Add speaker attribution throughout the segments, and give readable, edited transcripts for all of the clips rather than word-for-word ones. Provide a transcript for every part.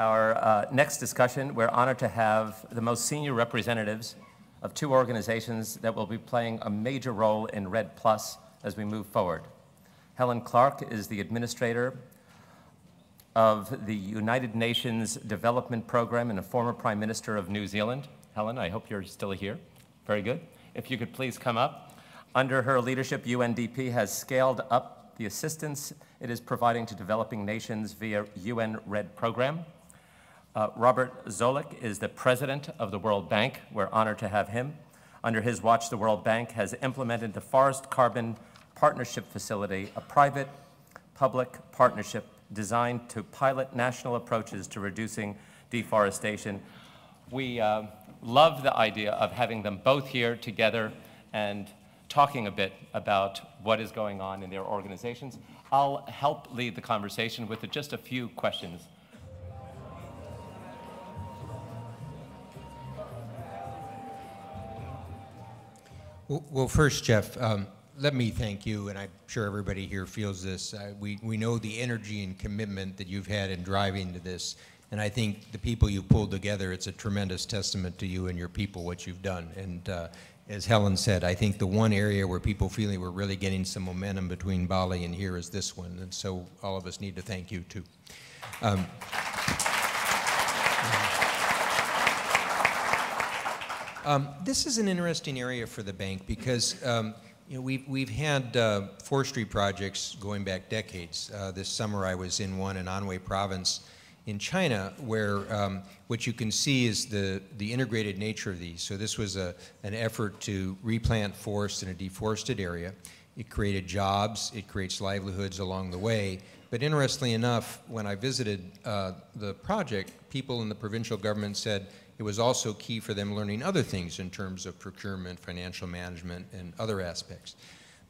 Speaker 1: our next discussion, we're honored to have the most senior representatives of two organizations that will be playing a major role in REDD Plus as we move forward. Helen Clark is the administrator of the United Nations Development Program and a former Prime Minister of New Zealand. Helen, I hope you're still here. Very good. If you could please come up. Under her leadership, UNDP has scaled up the assistance it is providing to developing nations via UN REDD program. Robert Zoellick is the president of the World Bank. We're honored to have him. Under his watch, the World Bank has implemented the Forest Carbon Partnership Facility, a private-public partnership designed to pilot national approaches to reducing deforestation. We love the idea of having them both here together and talking a bit about what is going on in their organizations. I'll help lead the conversation with just a few questions.
Speaker 2: Well, first, Jeff, let me thank you, and I'm sure everybody here feels this. We know the energy and commitment that you've had in driving to this, and I think the people you pulled together, it's a tremendous testament to you and your people, what you've done. And as Helen said, I think the one area where people feel we're really getting some momentum between Bali and here is this one, and so all of us need to thank you, too. This is an interesting area for the bank because you know, we've had forestry projects going back decades. This summer I was in one in Anhui province in China where what you can see is the integrated nature of these. So this was an effort to replant forests in a deforested area. It created jobs, it creates livelihoods along the way. But interestingly enough, when I visited the project, people in the provincial government said it was also key for them learning other things in terms of procurement, financial management, and other aspects.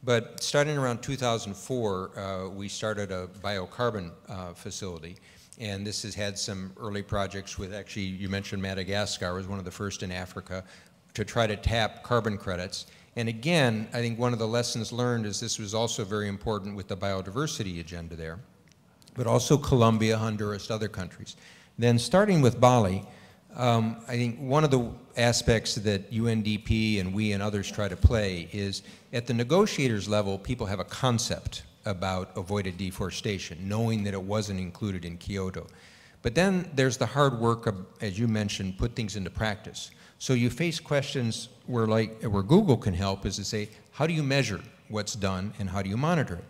Speaker 2: But starting around 2004, we started a biocarbon facility. And this has had some early projects with, actually, you mentioned Madagascar was one of the first in Africa to try to tap carbon credits. And again, I think one of the lessons learned is this was also very important with the biodiversity agenda there, but also Colombia, Honduras, other countries. Then starting with Bali, I think one of the aspects that UNDP and we and others try to play is at the negotiators level, people have a concept about avoided deforestation, knowing that it wasn't included in Kyoto. But then there's the hard work of, as you mentioned, put things into practice. So you face questions where Google can help is to say, how do you measure what's done and how do you monitor it?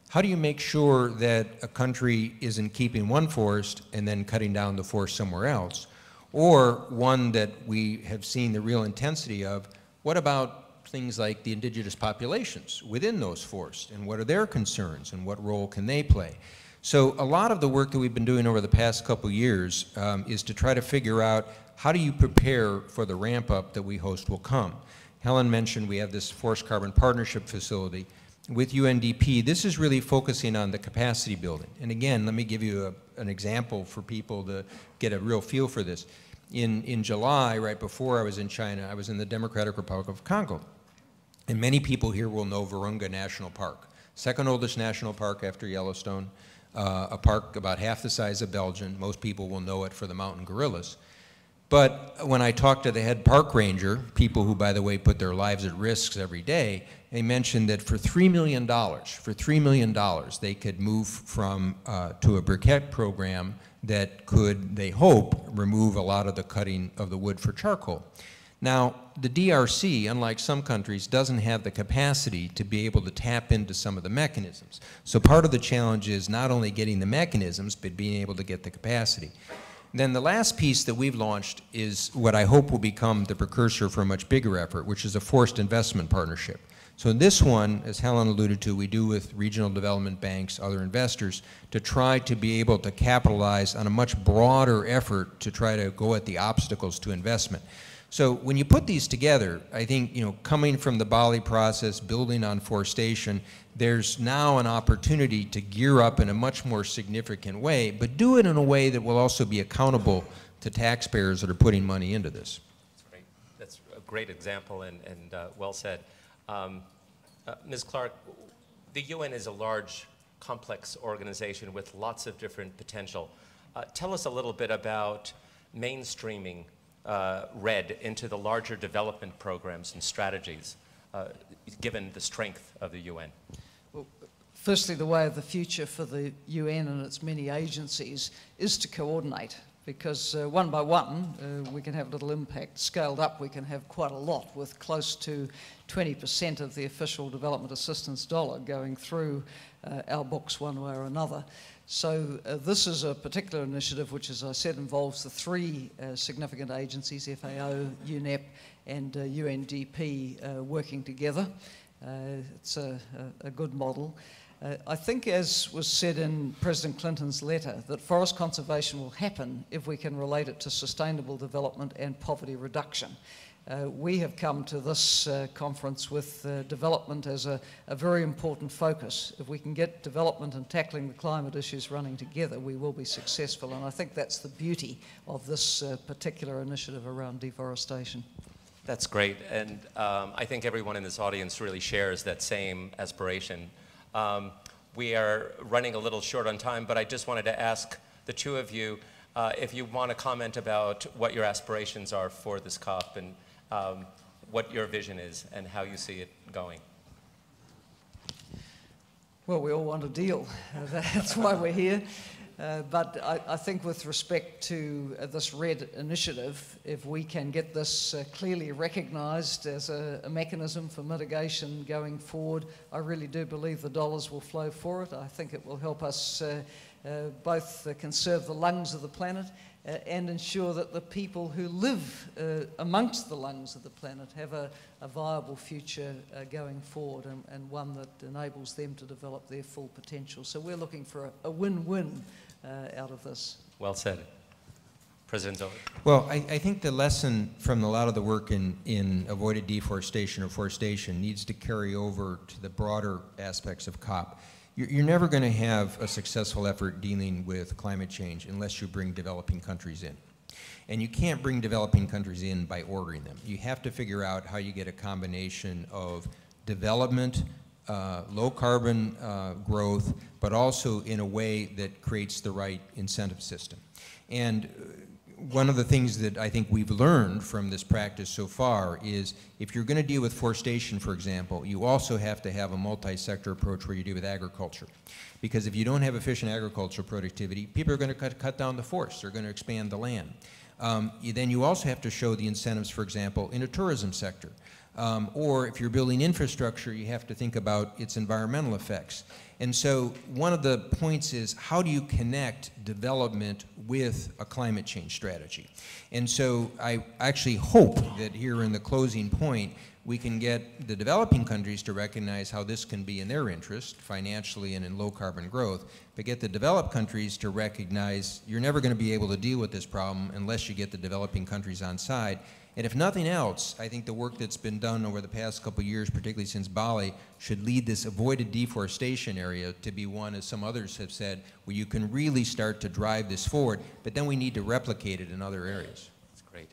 Speaker 2: How do you make sure that a country isn't keeping one forest and then cutting down the forest somewhere else? Or one that we have seen the real intensity of, what about things like the indigenous populations within those forests, and what are their concerns, and what role can they play? So a lot of the work that we've been doing over the past couple years is to try to figure out how do you prepare for the ramp up that we host will come. Helen mentioned we have this Forest Carbon Partnership Facility. With UNDP, this is really focusing on the capacity building. And again, let me give you an example for people to get a real feel for this. In July, right before I was in China, I was in the Democratic Republic of Congo. And many people here will know Virunga National Park, second oldest national park after Yellowstone, a park about half the size of Belgium. Most people will know it for the mountain gorillas. But when I talked to the head park ranger, people who, by the way, put their lives at risk every day, they mentioned that for $3 million, they could move from to a briquette program that could, they hope, remove a lot of the cutting of the wood for charcoal. Now, the DRC, unlike some countries, doesn't have the capacity to be able to tap into some of the mechanisms. So part of the challenge is not only getting the mechanisms, but being able to get the capacity. Then the last piece that we've launched is what I hope will become the precursor for a much bigger effort, which is a forced investment partnership. So this one, as Helen alluded to, we do with regional development banks, other investors, to try to be able to capitalize on a much broader effort to try to go at the obstacles to investment. So when you put these together, I think, you know, coming from the Bali process, building on forestation, there's now an opportunity to gear up in a much more significant way, but do it in a way that will also be accountable to taxpayers that are putting money into this.
Speaker 1: That's great. That's a great example and well said. Ms. Clark, the UN is a large, complex organization with lots of different potential. Tell us a little bit about mainstreaming REDD into the larger development programs and strategies, given the strength of the UN.
Speaker 3: Well, firstly, the way of the future for the UN and its many agencies is to coordinate, because one by one we can have a little impact. Scaled up, we can have quite a lot, with close to 20% of the official development assistance dollar going through our books one way or another. So this is a particular initiative which, as I said, involves the three significant agencies, FAO, UNEP and UNDP working together. It's a good model. I think, as was said in President Clinton's letter, that forest conservation will happen if we can relate it to sustainable development and poverty reduction. We have come to this conference with development as a very important focus. If we can get development and tackling the climate issues running together, we will be successful, and I think that's the beauty of this particular initiative around deforestation.
Speaker 1: That's great, and I think everyone in this audience really shares that same aspiration. We are running a little short on time, but I just wanted to ask the two of you if you want to comment about what your aspirations are for this COP and what your vision is and how you see it going.
Speaker 3: Well, we all want a deal. That's why we're here. But I think with respect to this REDD initiative, if we can get this clearly recognised as a mechanism for mitigation going forward, I really do believe the dollars will flow for it. I think it will help us both conserve the lungs of the planet and ensure that the people who live amongst the lungs of the planet have a viable future going forward, and one that enables them to develop their full potential. So we're looking for a win-win out of this. Well said. President Zoellick.
Speaker 2: Well, I think the lesson from a lot of the work in avoided deforestation or forestation needs to carry over to the broader aspects of COP. You're never going to have a successful effort dealing with climate change unless you bring developing countries in. And you can't bring developing countries in by ordering them. You have to figure out how you get a combination of development, low carbon growth, but also in a way that creates the right incentive system. And one of the things that I think we've learned from this practice so far is if you're going to deal with forestation, for example, you also have to have a multi-sector approach where you deal with agriculture. Because if you don't have efficient agricultural productivity, people are going to cut down the forests. They're going to expand the land. Then you also have to show the incentives, for example, in a tourism sector. Or if you're building infrastructure, you have to think about its environmental effects. And so one of the points is, how do you connect development with a climate change strategy? And so I actually hope that here in the closing point, we can get the developing countries to recognize how this can be in their interest, financially and in low carbon growth, but get the developed countries to recognize you're never going to be able to deal with this problem unless you get the developing countries on side. And if nothing else, I think the work that's been done over the past couple of years, particularly since Bali, should lead this avoided deforestation area to be one, as some others have said, where you can really start to drive this forward, but then we need to replicate it in other areas.
Speaker 1: That's great.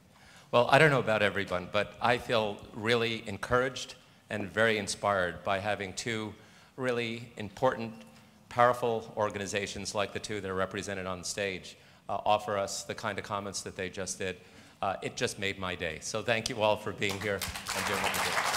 Speaker 1: Well, I don't know about everyone, but I feel really encouraged and very inspired by having two really important, powerful organizations like the two that are represented on stage offer us the kind of comments that they just did. It just made my day. So thank you all for being here and doing what you did.